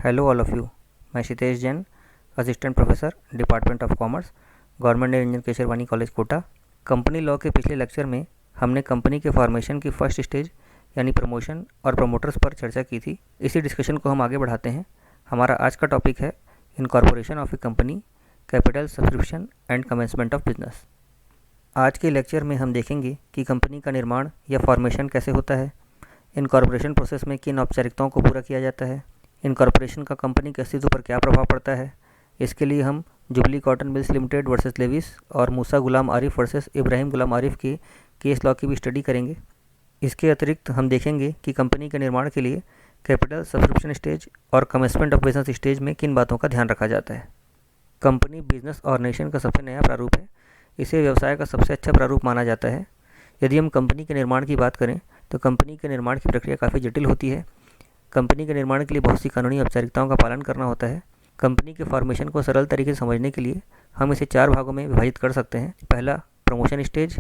Hello all of you. मैं Kshitesh Jain, assistant professor, department of commerce, government engineer Kesharwani college Kota. Company law के पिछले lecture में हमने कंपनी के फॉर्मेशन की फर्स्ट स्टेज यानी प्रमोशन और प्रमोटर्स पर चर्चा की थी। इसी डिस्कशन को हम आगे बढ़ाते हैं। हमारा आज का टॉपिक है incorporation of A company, capital, subscription and commencement of business. आज के लेक्चर में हम देखेंगे कि कंपनी का निर्माण या फॉर्मेशन कैसे होता है, इनकॉर्पोरेशन प्रोसेस में किन औपचारिकताओं को पूरा किया जाता है, इनकॉर्पोरेशन का कंपनी के अस्तित्व पर क्या प्रभाव पड़ता है। इसके लिए हम Jubilee Cotton Mills Limited versus Lewis और मूसा गुलाम आरिफ वर्सेस इब्राहिम गुलाम आरिफ के केस लॉ की भी स्टडी करेंगे। इसके अतिरिक्त हम देखेंगे कि कंपनी के निर्माण के लिए कैपिटल, सब्सक्रिप्शन स्टेज और कमेंसमेंट ऑफ बिजनेस स्टेज में किन बातों का ध्यान रखा जाता है। कंपनी बिजनेस और नेशन का सबसे नया प्रारूप है। इसे व्यवसाय का सबसे अच्छा प्रारूप माना जाता है। यदि हम कंपनी के निर्माण की बात करें तो कंपनी के निर्माण की प्रक्रिया काफ़ी जटिल होती है। कंपनी के निर्माण के लिए बहुत सी कानूनी औपचारिकताओं का पालन करना होता है। कंपनी के फॉर्मेशन को सरल तरीके से समझने के लिए हम इसे 4 भागों में विभाजित कर सकते हैं। पहला प्रमोशन स्टेज,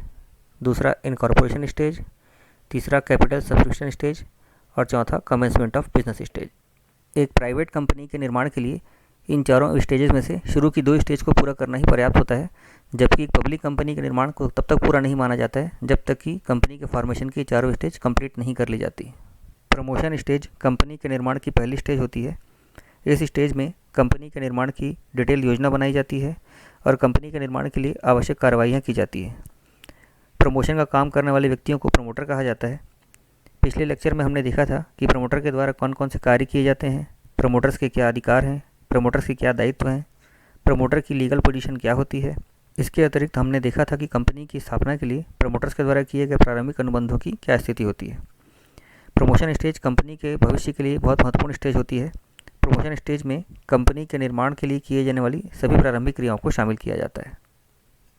दूसरा इनकॉर्पोरेशन स्टेज, तीसरा कैपिटल सब्सक्रिप्शन स्टेज और चौथा कमेंसमेंट ऑफ बिजनेस स्टेज। एक प्राइवेट कंपनी के निर्माण के लिए इन चारों स्टेजेस में से शुरू की 2 स्टेज को पूरा करना ही पर्याप्त होता है, जबकि एक पब्लिक कंपनी के निर्माण को तब तक पूरा नहीं माना जाता है जब तक कि कंपनी के फॉर्मेशन की चारों स्टेज कंप्लीट नहीं कर ली जाती। प्रमोशन स्टेज कंपनी के निर्माण की पहली स्टेज होती है। इस स्टेज में कंपनी के निर्माण की डिटेल योजना बनाई जाती है और कंपनी के निर्माण के लिए आवश्यक कार्रवाइयाँ की जाती है। प्रमोशन का काम करने वाले व्यक्तियों को प्रमोटर कहा जाता है। पिछले लेक्चर में हमने देखा था कि प्रमोटर के द्वारा कौन कौन से कार्य किए जाते हैं, प्रमोटर्स के क्या अधिकार हैं, प्रमोटर्स के क्या दायित्व हैं, प्रमोटर की लीगल पोजीशन क्या होती है। इसके अतिरिक्त हमने देखा था कि कंपनी की स्थापना के लिए प्रमोटर्स के द्वारा किए गए प्रारंभिक अनुबंधों की क्या स्थिति होती है। प्रमोशन स्टेज कंपनी के भविष्य के लिए बहुत महत्वपूर्ण स्टेज होती है। प्रमोशन स्टेज में कंपनी के निर्माण के लिए किए जाने वाली सभी प्रारंभिक क्रियाओं को शामिल किया जाता है।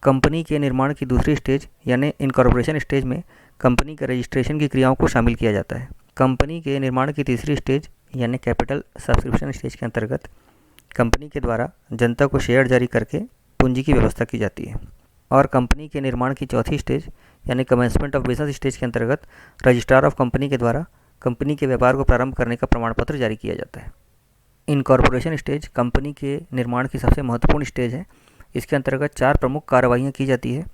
कंपनी के निर्माण की दूसरी स्टेज यानी इनकॉर्पोरेशन स्टेज में कंपनी के रजिस्ट्रेशन की क्रियाओं को शामिल किया जाता है। कंपनी के निर्माण की तीसरी स्टेज यानी कैपिटल सब्सक्रिप्शन स्टेज के अंतर्गत कंपनी के द्वारा जनता को शेयर जारी करके पूंजी की व्यवस्था की जाती है। और कंपनी के निर्माण की चौथी स्टेज यानी कमेंसमेंट ऑफ बिजनेस स्टेज के अंतर्गत रजिस्ट्रार ऑफ कंपनी के द्वारा कंपनी के व्यापार को प्रारंभ करने का प्रमाण पत्र जारी किया जाता है। इनकॉर्पोरेशन स्टेज कंपनी के निर्माण की सबसे महत्वपूर्ण स्टेज है। इसके अंतर्गत 4 प्रमुख कार्रवाइयाँ की जाती है।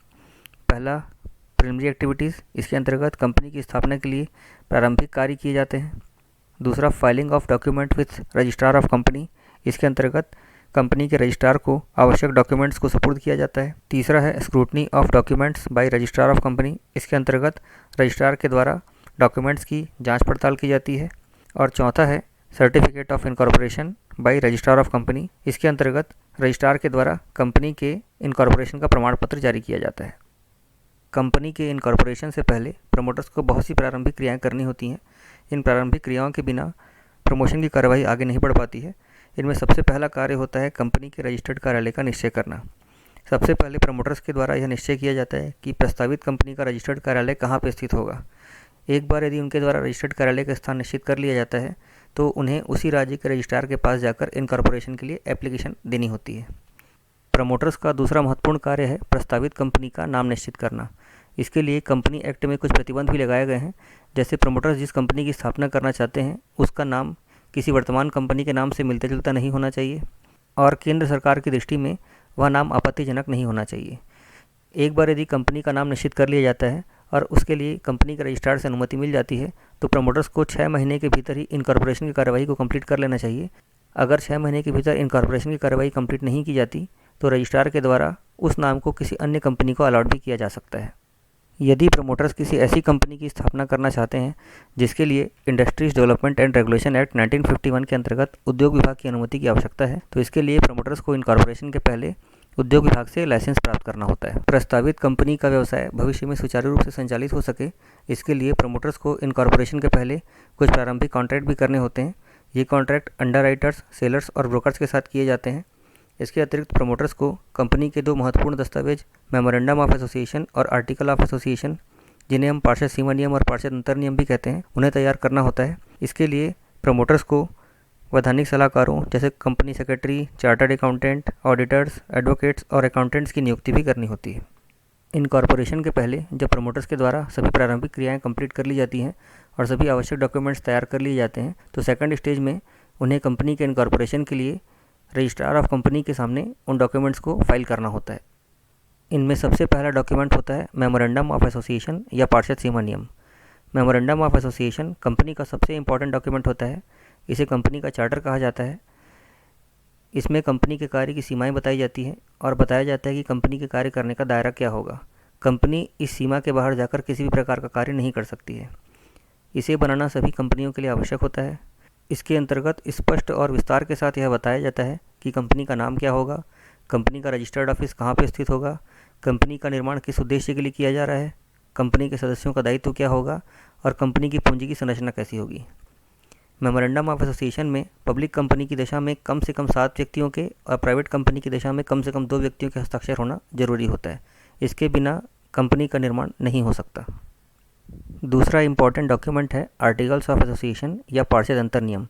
पहला प्रिलिमिनरी एक्टिविटीज़, इसके अंतर्गत कंपनी की स्थापना के लिए प्रारंभिक कार्य किए जाते हैं। दूसरा filing of document with registrar of company, इसके अंतर्गत कंपनी के रजिस्ट्रार को आवश्यक डॉक्यूमेंट्स को सुपुर्द किया जाता है। तीसरा है scrutiny of documents by registrar of company, इसके अंतर्गत रजिस्ट्रार के द्वारा डॉक्यूमेंट्स की जांच पड़ताल की जाती है। और चौथा है certificate of incorporation by registrar of company, इसके अंतर्गत रजिस्ट्रार के द्वारा कंपनी के इनकॉर्पोरेशन का प्रमाण पत्र जारी किया जाता है। कंपनी के इनकॉर्पोरेशन से पहले प्रमोटर्स को बहुत सी प्रारंभिक क्रियाएँ करनी होती हैं। इन प्रारंभिक क्रियाओं के बिना प्रमोशन की कार्रवाई आगे नहीं बढ़ पाती है। इनमें सबसे पहला कार्य होता है कंपनी के रजिस्टर्ड कार्यालय का निश्चय करना। सबसे पहले प्रमोटर्स के द्वारा यह निश्चय किया जाता है कि प्रस्तावित कंपनी का रजिस्टर्ड कार्यालय कहाँ पर स्थित होगा। एक बार यदि उनके द्वारा रजिस्टर्ड कार्यालय का स्थान निश्चित कर लिया जाता है तो उन्हें उसी राज्य के रजिस्ट्रार के पास जाकर इनकॉर्पोरेशन के लिए एप्लीकेशन देनी होती है। प्रमोटर्स का दूसरा महत्वपूर्ण कार्य है प्रस्तावित कंपनी का नाम निश्चित करना। इसके लिए कंपनी एक्ट में कुछ प्रतिबंध भी लगाए गए हैं। जैसे प्रमोटर्स जिस कंपनी की स्थापना करना चाहते हैं उसका नाम किसी वर्तमान कंपनी के नाम से मिलता जुलता नहीं होना चाहिए और केंद्र सरकार की दृष्टि में वह नाम आपत्तिजनक नहीं होना चाहिए। एक बार यदि कंपनी का नाम निश्चित कर लिया जाता है और उसके लिए कंपनी के रजिस्ट्रार से अनुमति मिल जाती है तो प्रमोटर्स को 6 महीने के भीतर ही इनकॉर्पोरेशन की कार्रवाई को कंप्लीट कर लेना चाहिए। अगर 6 महीने के भीतर इनकॉर्पोरेशन की कार्रवाई कंप्लीट नहीं की जाती तो रजिस्ट्रार के द्वारा उस नाम को किसी अन्य कंपनी को अलॉट भी किया जा सकता है। यदि प्रमोटर्स किसी ऐसी कंपनी की स्थापना करना चाहते हैं जिसके लिए industries development and regulation act 1951 के अंतर्गत उद्योग विभाग की अनुमति की आवश्यकता है तो इसके लिए प्रमोटर्स को इनकॉर्पोरेशन के पहले उद्योग विभाग से लाइसेंस प्राप्त करना होता है। प्रस्तावित कंपनी का व्यवसाय भविष्य में सुचारू रूप से संचालित हो सके इसके लिए प्रमोटर्स को इनकॉर्पोरेशन के पहले कुछ प्रारंभिक कॉन्ट्रैक्ट भी करने होते हैं। ये कॉन्ट्रैक्ट अंडरराइटर्स, सेलर्स और ब्रोकर्स के साथ किए जाते हैं। इसके अतिरिक्त प्रमोटर्स को कंपनी के 2 महत्वपूर्ण दस्तावेज मेमोरेंडम ऑफ एसोसिएशन और आर्टिकल ऑफ एसोसिएशन, जिन्हें हम पार्षद सीमा नियम और पार्षद अंतर नियम भी कहते हैं, उन्हें तैयार करना होता है। इसके लिए प्रमोटर्स को वैधानिक सलाहकारों जैसे company secretary, chartered accountant, auditors, advocates और अकाउंटेंट्स की नियुक्ति भी करनी होती है। इनकॉर्पोरेशन के पहले जब प्रमोटर्स के द्वारा सभी प्रारंभिक क्रियाएं कंप्लीट कर ली जाती हैं और सभी आवश्यक डॉक्यूमेंट्स तैयार कर लिए जाते हैं तो सेकंड स्टेज में उन्हें कंपनी के इनकॉर्पोरेशन के लिए रजिस्ट्रार ऑफ कंपनी के सामने उन डॉक्यूमेंट्स को फाइल करना होता है। इनमें सबसे पहला डॉक्यूमेंट होता है मेमोरेंडम ऑफ एसोसिएशन या पार्षद सीमा नियम। मेमोरेंडम ऑफ एसोसिएशन कंपनी का सबसे इम्पॉर्टेंट डॉक्यूमेंट होता है। इसे कंपनी का चार्टर कहा जाता है। इसमें कंपनी के कार्य की सीमाएं बताई जाती हैं और बताया जाता है कि कंपनी के कार्य करने का दायरा क्या होगा। कंपनी इस सीमा के बाहर जाकर किसी भी प्रकार का कार्य नहीं कर सकती है। इसे बनाना सभी कंपनियों के लिए आवश्यक होता है। इसके अंतर्गत स्पष्ट और विस्तार के साथ यह बताया जाता है कि कंपनी का नाम क्या होगा, कंपनी का रजिस्टर्ड ऑफिस कहाँ पर स्थित होगा, कंपनी का निर्माण किस उद्देश्य के लिए किया जा रहा है, कंपनी के सदस्यों का दायित्व क्या होगा और कंपनी की पूंजी की संरचना कैसी होगी। मेमोरेंडम ऑफ एसोसिएशन में पब्लिक कंपनी की दशा में कम से कम 7 व्यक्तियों के और प्राइवेट कंपनी की दशा में कम से कम 2 व्यक्तियों के हस्ताक्षर होना जरूरी होता है। इसके बिना कंपनी का निर्माण नहीं हो सकता। दूसरा इम्पॉर्टेंट डॉक्यूमेंट है आर्टिकल्स ऑफ एसोसिएशन या पार्षद अंतर नियम।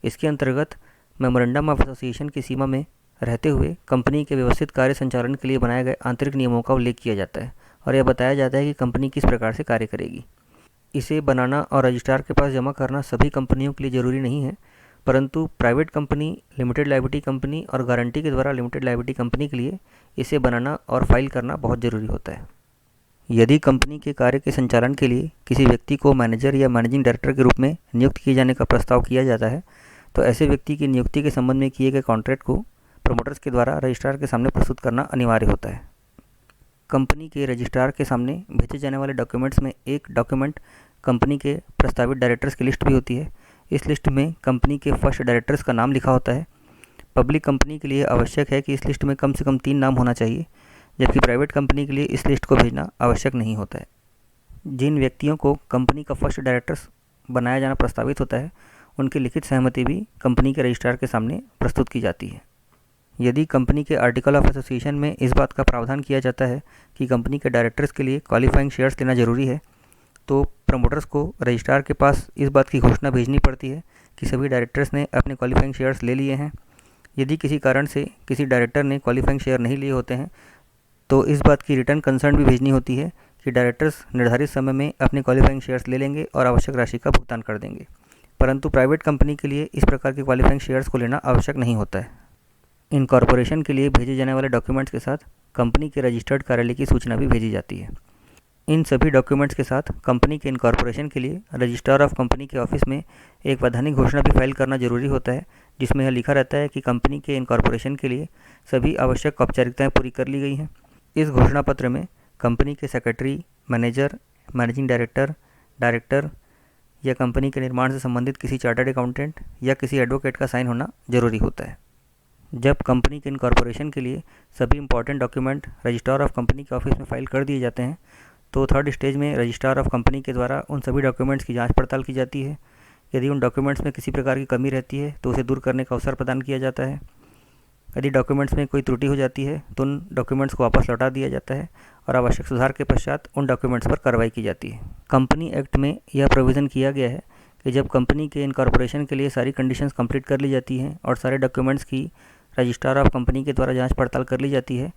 इसके अंतर्गत मेमोरेंडम ऑफ एसोसिएशन की सीमा में रहते हुए कंपनी के व्यवस्थित कार्य संचालन के लिए बनाए गए आंतरिक नियमों का उल्लेख किया जाता है और यह बताया जाता है कि कंपनी किस प्रकार से कार्य करेगी। इसे बनाना और रजिस्ट्रार के पास जमा करना सभी कंपनियों के लिए ज़रूरी नहीं है, परंतु private company, limited liability company और गारंटी के द्वारा लिमिटेड लायबिलिटी कंपनी के लिए इसे बनाना और फाइल करना बहुत ज़रूरी होता है। यदि कंपनी के कार्य के संचालन के लिए किसी व्यक्ति को मैनेजर या मैनेजिंग डायरेक्टर के रूप में नियुक्त किए जाने का प्रस्ताव किया जाता है तो ऐसे व्यक्ति की नियुक्ति के संबंध में किए गए कॉन्ट्रैक्ट को प्रमोटर्स के द्वारा रजिस्ट्रार के सामने प्रस्तुत करना अनिवार्य होता है। कंपनी के रजिस्ट्रार के सामने भेजे जाने वाले डॉक्यूमेंट्स में एक डॉक्यूमेंट कंपनी के प्रस्तावित डायरेक्टर्स की लिस्ट भी होती है। इस लिस्ट में कंपनी के फर्स्ट डायरेक्टर्स का नाम लिखा होता है। पब्लिक कंपनी के लिए आवश्यक है कि इस लिस्ट में कम से कम 3 नाम होना चाहिए, जबकि प्राइवेट कंपनी के लिए इस लिस्ट को भेजना आवश्यक नहीं होता है। जिन व्यक्तियों को कंपनी का फर्स्ट डायरेक्टर्स बनाया जाना प्रस्तावित होता है उनकी लिखित सहमति भी कंपनी के रजिस्ट्रार के सामने प्रस्तुत की जाती है। यदि कंपनी के आर्टिकल ऑफ एसोसिएशन में इस बात का प्रावधान किया जाता है कि कंपनी के डायरेक्टर्स के लिए क्वालिफाइंग शेयर्स लेना जरूरी है, तो प्रमोटर्स को रजिस्ट्रार के पास इस बात की घोषणा भेजनी पड़ती है कि सभी डायरेक्टर्स ने अपने क्वालिफाइंग शेयर्स ले लिए हैं। यदि किसी कारण से किसी डायरेक्टर ने क्वालिफाइंग शेयर नहीं लिए होते हैं तो इस बात की रिटर्न कंसर्न भी भेजनी होती है कि डायरेक्टर्स निर्धारित समय में अपने क्वालिफाइंग शेयर्स ले लेंगे और आवश्यक राशि का भुगतान कर देंगे। परंतु प्राइवेट कंपनी के लिए इस प्रकार के क्वालिफाइंग शेयर्स को लेना आवश्यक नहीं होता है। इनकॉर्पोरेशन के लिए भेजे जाने वाले डॉक्यूमेंट्स के साथ कंपनी के रजिस्टर्ड कार्यालय की सूचना भी भेजी जाती है। इन सभी डॉक्यूमेंट्स के साथ कंपनी के इनकॉर्पोरेशन के लिए रजिस्ट्रार ऑफ कंपनी के ऑफिस में एक वैधानिक घोषणा भी फाइल करना जरूरी होता है, जिसमें यह लिखा रहता है कि कंपनी के इनकॉर्पोरेशन के लिए सभी आवश्यक औपचारिकताएं पूरी कर ली गई हैं। इस घोषणा पत्र में कंपनी के secretary, manager, managing director, director या कंपनी के निर्माण से संबंधित किसी चार्टर्ड अकाउंटेंट या किसी एडवोकेट का साइन होना जरूरी होता है। जब कंपनी के इनकॉर्पोरेशन के लिए सभी important document registrar of company के ऑफिस में फाइल कर दिए जाते हैं तो थर्ड स्टेज में रजिस्ट्रार ऑफ कंपनी के द्वारा उन सभी डॉक्यूमेंट्स की जांच पड़ताल की जाती है। यदि उन डॉक्यूमेंट्स में किसी प्रकार की कमी रहती है तो उसे दूर करने का अवसर प्रदान किया जाता है। यदि डॉक्यूमेंट्स में कोई त्रुटि हो जाती है तो उन डॉक्यूमेंट्स को वापस लौटा दिया जाता है और आवश्यक सुधार के पश्चात उन डॉक्यूमेंट्स पर कार्रवाई की जाती है। कंपनी एक्ट में यह प्रोविज़न किया गया है कि जब कंपनी के इनकॉर्पोरेशन के लिए सारी कंडीशंस कंप्लीट कर ली जाती हैं और सारे डॉक्यूमेंट्स की रजिस्ट्रार ऑफ कंपनी के द्वारा जांच पड़ताल कर ली जाती है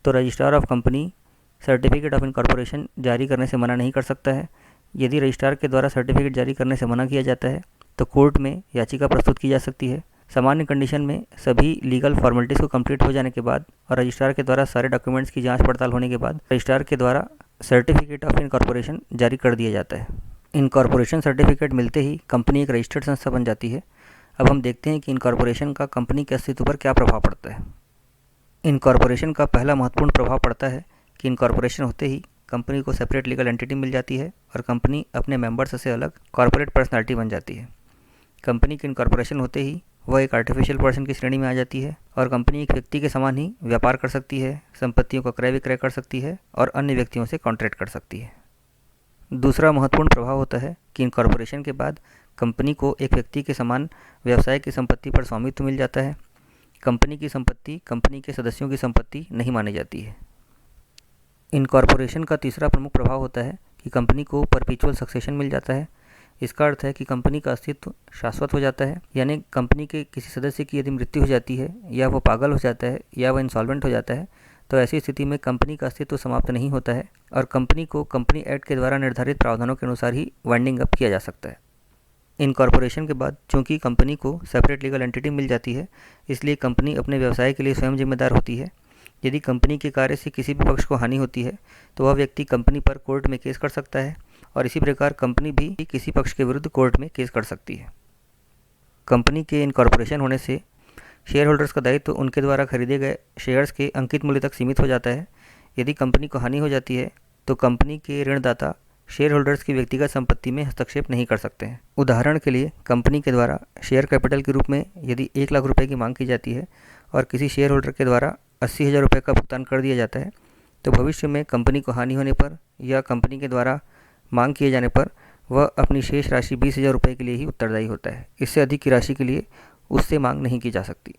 तो registrar of company certificate of incorporation जारी करने से मना नहीं कर सकता है। यदि रजिस्ट्रार के द्वारा सर्टिफिकेट जारी करने से मना किया जाता है तो कोर्ट में याचिका प्रस्तुत की जा सकती है। सामान्य कंडीशन में सभी लीगल फॉर्मेलिटीज़ को कंप्लीट हो जाने के बाद और रजिस्ट्रार के द्वारा सारे डॉक्यूमेंट्स की जांच पड़ताल होने के बाद रजिस्ट्रार के द्वारा सर्टिफिकेट ऑफ इनकॉर्पोरेशन जारी कर दिया जाता है। इनकॉर्पोरेशन सर्टिफिकेट मिलते ही कंपनी एक रजिस्टर्ड संस्था बन जाती है। अब हम देखते हैं कि इनकॉर्पोरेशन का कंपनी के अस्तित्व पर क्या प्रभाव पड़ता है। इनकॉर्पोरेशन का पहला महत्वपूर्ण प्रभाव पड़ता है कि इनकॉर्पोरेशन होते ही कंपनी को सेपरेट लीगल एंटिटी मिल जाती है और कंपनी अपने मेंबर्स से अलग कॉर्पोरेट पर्सनालिटी बन जाती है। कंपनी के इनकॉर्पोरेशन होते ही वह एक आर्टिफिशियल पर्सन की श्रेणी में आ जाती है और कंपनी एक व्यक्ति के समान ही व्यापार कर सकती है, संपत्तियों का क्रय विक्रय कर सकती है और अन्य व्यक्तियों से कॉन्ट्रैक्ट कर सकती है। दूसरा महत्वपूर्ण प्रभाव होता है कि इनकॉर्पोरेशन के बाद कंपनी को एक व्यक्ति के समान व्यवसाय की संपत्ति पर स्वामित्व मिल जाता है। कंपनी की संपत्ति कंपनी के सदस्यों की संपत्ति नहीं मानी जाती है। इनकॉर्पोरेशन का तीसरा प्रमुख प्रभाव होता है कि कंपनी को परपेचुअल सक्सेशन मिल जाता है। इसका अर्थ है कि कंपनी का अस्तित्व शाश्वत हो जाता है, यानी कंपनी के किसी सदस्य की यदि मृत्यु हो जाती है या वह पागल हो जाता है या वह इंसॉल्वेंट हो जाता है तो ऐसी स्थिति में कंपनी का अस्तित्व समाप्त नहीं होता है और कंपनी को कंपनी एक्ट के द्वारा निर्धारित प्रावधानों के अनुसार ही वाइंडिंग अप किया जा सकता है। इनकॉर्पोरेशन के बाद चूंकि कंपनी को सेपरेट लीगल एंटिटी मिल जाती है, इसलिए कंपनी अपने व्यवसाय के लिए स्वयं जिम्मेदार होती है। यदि कंपनी के कार्य से किसी भी पक्ष को हानि होती है तो वह व्यक्ति कंपनी पर कोर्ट में केस कर सकता है और इसी प्रकार कंपनी भी किसी पक्ष के विरुद्ध कोर्ट में केस कर सकती है। कंपनी के इनकॉर्पोरेशन होने से शेयर होल्डर्स का दायित्व तो उनके द्वारा खरीदे गए शेयर्स के अंकित मूल्य तक सीमित हो जाता है। यदि कंपनी को हानि हो जाती है तो कंपनी के ऋणदाता शेयर होल्डर्स की व्यक्तिगत संपत्ति में हस्तक्षेप नहीं कर सकते हैं। उदाहरण के लिए कंपनी के द्वारा शेयर कैपिटल के रूप में यदि 1 लाख रुपए की मांग की जाती है और किसी शेयर होल्डर के द्वारा 80,000 रुपये का भुगतान कर दिया जाता है, तो भविष्य में कंपनी को हानि होने पर या कंपनी के द्वारा मांग किए जाने पर वह अपनी शेष राशि 20,000 रुपये के लिए ही उत्तरदायी होता है। इससे अधिक की राशि के लिए उससे मांग नहीं की जा सकती।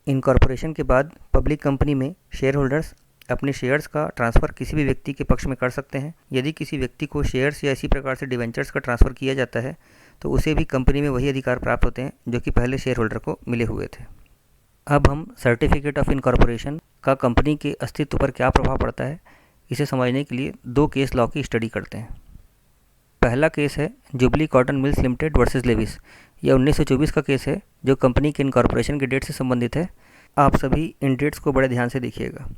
इनकॉर्पोरेशन के बाद पब्लिक कंपनी में शेयर होल्डर्स अपने शेयर्स का ट्रांसफ़र किसी भी व्यक्ति के पक्ष में कर सकते हैं। यदि किसी व्यक्ति को शेयर्स या इसी प्रकार से डिवेंचर्स का ट्रांसफ़र किया जाता है तो उसे भी कंपनी में वही अधिकार प्राप्त होते हैं जो कि पहले शेयर होल्डर को मिले हुए थे। अब हम सर्टिफिकेट ऑफ इनकॉर्पोरेशन का कंपनी के अस्तित्व पर क्या प्रभाव पड़ता है, इसे समझने के लिए 2 केस लॉ की स्टडी करते हैं। पहला केस है Jubilee Cotton Mills Limited versus Lewis. यह 1924 का केस है जो कंपनी के इनकॉर्पोरेशन की डेट से संबंधित है। आप सभी इन डेट्स को बड़े ध्यान से देखिएगा।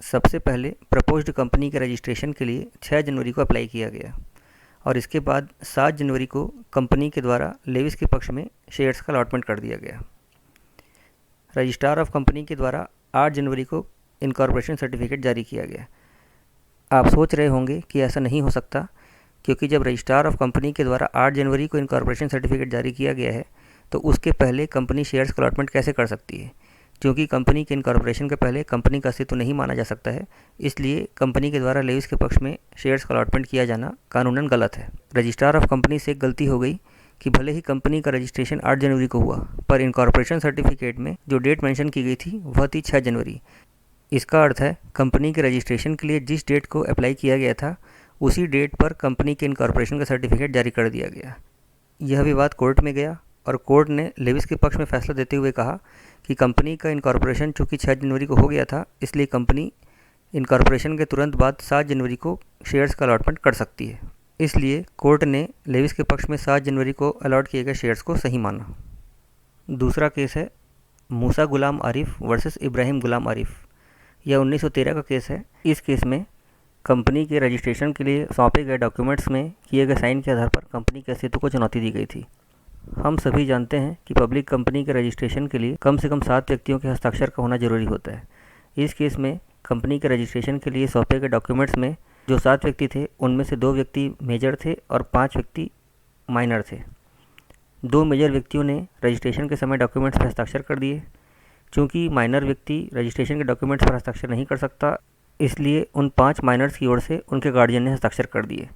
सबसे पहले प्रपोज्ड कंपनी के रजिस्ट्रेशन के लिए 6 जनवरी को अप्लाई किया गया और इसके बाद 7 जनवरी को कंपनी के द्वारा लेविस के पक्ष में शेयर्स का अलॉटमेंट कर दिया गया। रजिस्ट्रार ऑफ कंपनी के द्वारा 8 जनवरी को इनकॉर्पोरेशन सर्टिफिकेट जारी किया गया। आप सोच रहे होंगे कि ऐसा नहीं हो सकता, क्योंकि जब रजिस्ट्रार ऑफ कंपनी के द्वारा 8 जनवरी को इनकॉर्पोरेशन सर्टिफिकेट जारी किया गया है तो उसके पहले कंपनी शेयर्स का अलॉटमेंट कैसे कर सकती है। क्योंकि कंपनी के इनकॉर्पोरेशन के पहले कंपनी का अस्तित्व नहीं माना जा सकता है, इसलिए कंपनी के द्वारा लेविस के पक्ष में शेयर्स का अलॉटमेंट किया जाना कानूनन गलत है। रजिस्ट्रार ऑफ कंपनी से एक गलती हो गई कि भले ही कंपनी का रजिस्ट्रेशन 8 जनवरी को हुआ, पर इनकॉर्पोरेशन सर्टिफिकेट में जो डेट मेंशन की गई थी वह थी 6 जनवरी। इसका अर्थ है कंपनी के रजिस्ट्रेशन के लिए जिस डेट को अप्लाई किया गया था उसी डेट पर कंपनी के इनकॉर्पोरेशन का सर्टिफिकेट जारी कर दिया गया। यह विवाद कोर्ट में गया और कोर्ट ने लेविस के पक्ष में फैसला देते हुए कहा कि कंपनी का इनकॉर्पोरेशन चूँकि 6 जनवरी को हो गया था, इसलिए कंपनी इनकॉर्पोरेशन के तुरंत बाद 7 जनवरी को शेयर्स का अलॉटमेंट कर सकती है। इसलिए कोर्ट ने लेविस के पक्ष में 7 जनवरी को अलॉट किए गए शेयर्स को सही माना। दूसरा केस है मूसा गुलाम आरिफ वर्सेस इब्राहिम गुलाम आरिफ। यह 1913 का केस है। इस केस में कंपनी के रजिस्ट्रेशन के लिए सौंपे गए डॉक्यूमेंट्स में किए गए साइन के आधार पर कंपनी के अस्तित्व को चुनौती दी गई थी। हम सभी जानते हैं कि पब्लिक कंपनी के रजिस्ट्रेशन के लिए कम से कम 7 व्यक्तियों के हस्ताक्षर का होना जरूरी होता है। इस केस में कंपनी के रजिस्ट्रेशन के लिए सौंपे गए डॉक्यूमेंट्स में जो 7 व्यक्ति थे उनमें से 2 व्यक्ति मेजर थे और 5 व्यक्ति माइनर थे। 2 मेजर व्यक्तियों ने रजिस्ट्रेशन के समय डॉक्यूमेंट्स पर हस्ताक्षर कर दिए। चूँकि माइनर व्यक्ति रजिस्ट्रेशन के डॉक्यूमेंट्स पर हस्ताक्षर नहीं कर सकता, इसलिए उन 5 माइनर्स की ओर से उनके गार्जियन ने हस्ताक्षर कर दिए।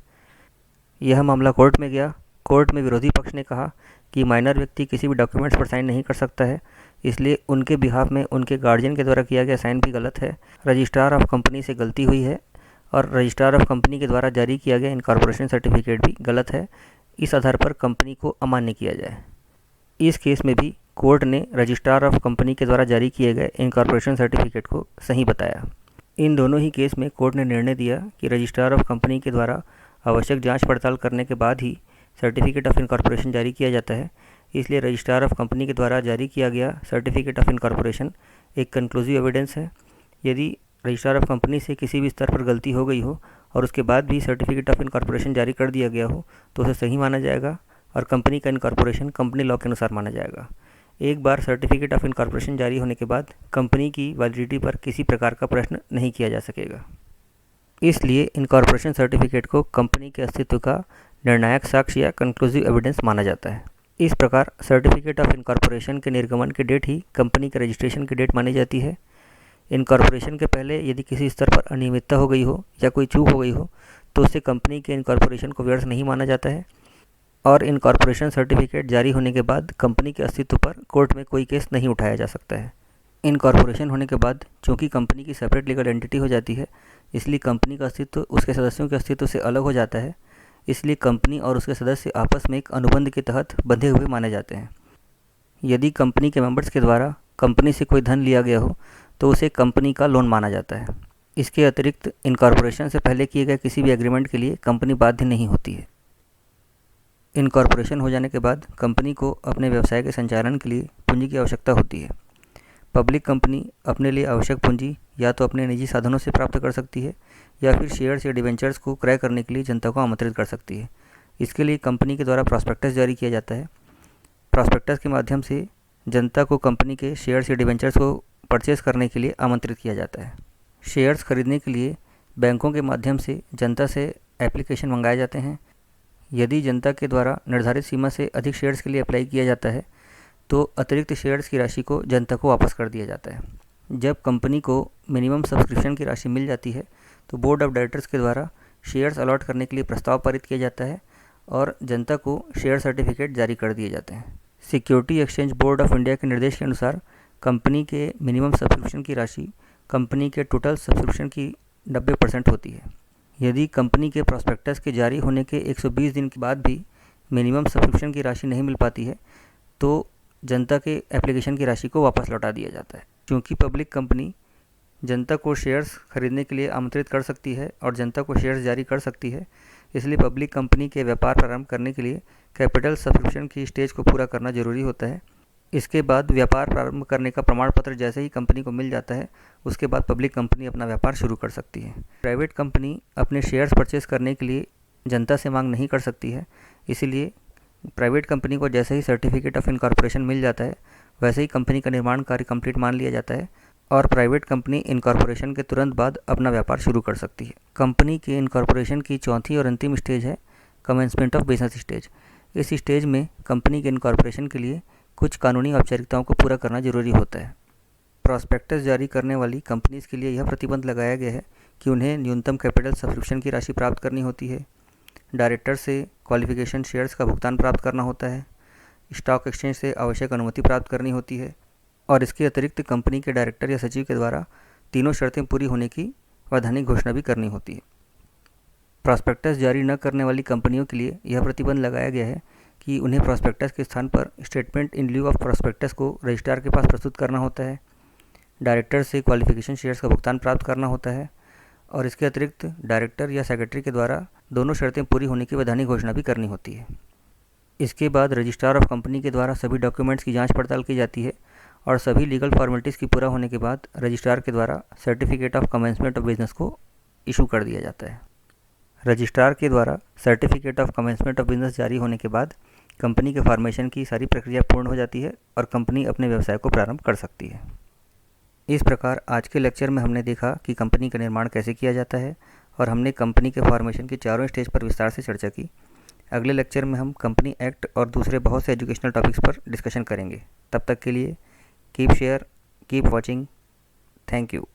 यह मामला कोर्ट में गया। कोर्ट में विरोधी पक्ष ने कहा कि माइनर व्यक्ति किसी भी डॉक्यूमेंट्स पर साइन नहीं कर सकता है, इसलिए उनके बिहाफ में उनके गार्जियन के द्वारा किया गया साइन भी गलत है। रजिस्ट्रार ऑफ कंपनी से गलती हुई है और रजिस्ट्रार ऑफ कंपनी के द्वारा जारी किया गया इनकॉर्पोरेशन सर्टिफिकेट भी गलत है। इस आधार पर कंपनी को अमान्य किया जाए। इस केस में भी कोर्ट ने रजिस्ट्रार ऑफ कंपनी के द्वारा जारी किए गए इनकॉर्पोरेशन सर्टिफिकेट को सही बताया। इन दोनों ही केस में कोर्ट ने निर्णय दिया कि रजिस्ट्रार ऑफ कंपनी के द्वारा आवश्यक जांच पड़ताल करने के बाद ही सर्टिफिकेट ऑफ इनकॉर्पोरेशन जारी किया जाता है। इसलिए रजिस्ट्रार ऑफ कंपनी के द्वारा जारी किया गया सर्टिफिकेट ऑफ इनकॉर्पोरेशन एक कंक्लूसिव एविडेंस है। यदि रजिस्ट्रार ऑफ कंपनी से किसी भी स्तर पर गलती हो गई हो और उसके बाद भी सर्टिफिकेट ऑफ इनकॉर्पोरेशन जारी कर दिया गया हो तो उसे सही माना जाएगा और कंपनी का इनकॉर्पोरेशन कंपनी लॉ के अनुसार माना जाएगा। एक बार सर्टिफिकेट ऑफ इनकॉर्पोरेशन जारी होने के बाद कंपनी की वैलिडिटी पर किसी प्रकार का प्रश्न नहीं किया जा सकेगा। इसलिए इनकॉर्पोरेशन सर्टिफिकेट को कंपनी के अस्तित्व का निर्णायक साक्ष्य या कंक्लूसिव एविडेंस माना जाता है। इस प्रकार सर्टिफिकेट ऑफ इनकॉर्पोरेशन के निर्गमन की डेट ही कंपनी के रजिस्ट्रेशन की डेट मानी जाती है। इनकॉर्पोरेशन के पहले यदि किसी स्तर पर अनियमितता हो गई हो या कोई चूक हो गई हो तो उससे कंपनी के इनकॉर्पोरेशन को व्यर्थ नहीं माना जाता है और इनकॉर्पोरेशन सर्टिफिकेट जारी होने के बाद कंपनी के अस्तित्व पर कोर्ट में कोई केस नहीं उठाया जा सकता है। इनकॉर्पोरेशन होने के बाद चूँकि कंपनी की सेपरेट लीगल एंटिटी हो जाती है, इसलिए कंपनी का अस्तित्व उसके सदस्यों के अस्तित्व से अलग हो जाता है। इसलिए कंपनी और उसके सदस्य आपस में एक अनुबंध के तहत बंधे हुए माने जाते हैं। यदि कंपनी के मेंबर्स के द्वारा कंपनी से कोई धन लिया गया हो तो उसे कंपनी का लोन माना जाता है। इसके अतिरिक्त इनकॉर्पोरेशन से पहले किए गए किसी भी एग्रीमेंट के लिए कंपनी बाध्य नहीं होती है। इनकॉर्पोरेशन हो जाने के बाद कंपनी को अपने व्यवसाय के संचालन के लिए पूंजी की आवश्यकता होती है। पब्लिक कंपनी अपने लिए आवश्यक पूंजी या तो अपने निजी साधनों से प्राप्त कर सकती है या फिर शेयर्स या डिवेंचर्स को क्रय करने के लिए जनता को आमंत्रित कर सकती है। इसके लिए कंपनी के द्वारा प्रॉस्पेक्टस जारी किया जाता है। प्रॉस्पेक्टस के माध्यम से जनता को कंपनी के शेयर्स या डिवेंचर्स को परचेस करने के लिए आमंत्रित किया जाता है। शेयर्स खरीदने के लिए बैंकों के माध्यम से जनता से एप्लीकेशन मंगाए जाते हैं। यदि जनता के द्वारा निर्धारित सीमा से अधिक शेयर्स के लिए अप्लाई किया जाता है तो अतिरिक्त शेयर्स की राशि को जनता को वापस कर दिया जाता है। जब कंपनी को मिनिमम सब्सक्रिप्शन की राशि मिल जाती है तो बोर्ड ऑफ डायरेक्टर्स के द्वारा शेयर्स अलॉट करने के लिए प्रस्ताव पारित किया जाता है और जनता को शेयर सर्टिफिकेट जारी कर दिए जाते हैं। Security exchange board of India के निर्देश के अनुसार कंपनी के मिनिमम सब्सक्रिप्शन की राशि कंपनी के टोटल सब्सक्रिप्शन की 90% होती है। यदि कंपनी के प्रॉस्पेक्टस के जारी होने के 120 दिन के बाद भी मिनिमम सब्सक्रिप्शन की राशि नहीं मिल पाती है तो जनता के एप्लीकेशन की राशि को वापस लौटा दिया जाता है। क्योंकि पब्लिक कंपनी जनता को शेयर्स खरीदने के लिए आमंत्रित कर सकती है और जनता को शेयर्स जारी कर सकती है, इसलिए पब्लिक कंपनी के व्यापार प्रारंभ करने के लिए कैपिटल सब्सक्रिप्शन की स्टेज को पूरा करना जरूरी होता है। इसके बाद व्यापार प्रारंभ करने का प्रमाण पत्र जैसे ही कंपनी को मिल जाता है उसके बाद पब्लिक कंपनी अपना व्यापार शुरू कर सकती है। प्राइवेट कंपनी अपने शेयर्स परचेस करने के लिए जनता से मांग नहीं कर सकती है, इसीलिए प्राइवेट कंपनी को जैसे ही सर्टिफिकेट ऑफ इनकॉर्पोरेशन मिल जाता है वैसे ही कंपनी का निर्माण कार्य कंप्लीट मान लिया जाता है और प्राइवेट कंपनी इनकॉर्पोरेशन के तुरंत बाद अपना व्यापार शुरू कर सकती है। कंपनी के इनकॉर्पोरेशन की चौथी और अंतिम स्टेज है कमेंसमेंट ऑफ बिजनेस स्टेज। इस स्टेज में कंपनी के इनकॉर्पोरेशन के लिए कुछ कानूनी औपचारिकताओं को पूरा करना जरूरी होता है। प्रॉस्पेक्टस जारी करने वाली कंपनीज के लिए यह प्रतिबंध लगाया गया है कि उन्हें न्यूनतम कैपिटल सब्सक्रिप्शन की राशि प्राप्त करनी होती है, डायरेक्टर से क्वालिफिकेशन शेयर्स का भुगतान प्राप्त करना होता है, स्टॉक एक्सचेंज से आवश्यक अनुमति प्राप्त करनी होती है और इसके अतिरिक्त कंपनी के डायरेक्टर या सचिव के द्वारा तीनों शर्तें पूरी होने की वैधानिक घोषणा भी करनी होती है। प्रॉस्पेक्टस जारी न करने वाली कंपनियों के लिए यह प्रतिबंध लगाया गया है कि उन्हें प्रॉस्पेक्टस के स्थान पर statement in lieu of prospectus को रजिस्ट्रार के पास प्रस्तुत करना होता है, डायरेक्टर से क्वालिफिकेशन शेयर्स का भुगतान प्राप्त करना होता है और इसके अतिरिक्त डायरेक्टर या सेक्रेटरी के द्वारा दोनों शर्तें पूरी होने की वैधानिक घोषणा भी करनी होती है। इसके बाद रजिस्ट्रार ऑफ कंपनी के द्वारा सभी डॉक्यूमेंट्स की जांच पड़ताल की जाती है और सभी लीगल फॉर्मेलिटीज़ की पूरा होने के बाद रजिस्ट्रार के द्वारा certificate of commencement of business को इशू कर दिया जाता है। रजिस्ट्रार के द्वारा certificate of commencement of business जारी होने के बाद कंपनी के फॉर्मेशन की सारी प्रक्रिया पूर्ण हो जाती है और कंपनी अपने व्यवसाय को प्रारंभ कर सकती है। इस प्रकार आज के लेक्चर में हमने देखा कि कंपनी का निर्माण कैसे किया जाता है और हमने कंपनी के फॉर्मेशन की चारों स्टेज पर विस्तार से चर्चा की। अगले लेक्चर में हम कंपनी एक्ट और दूसरे बहुत से एजुकेशनल टॉपिक्स पर डिस्कशन करेंगे। तब तक के लिए keep share, keep watching, thank you.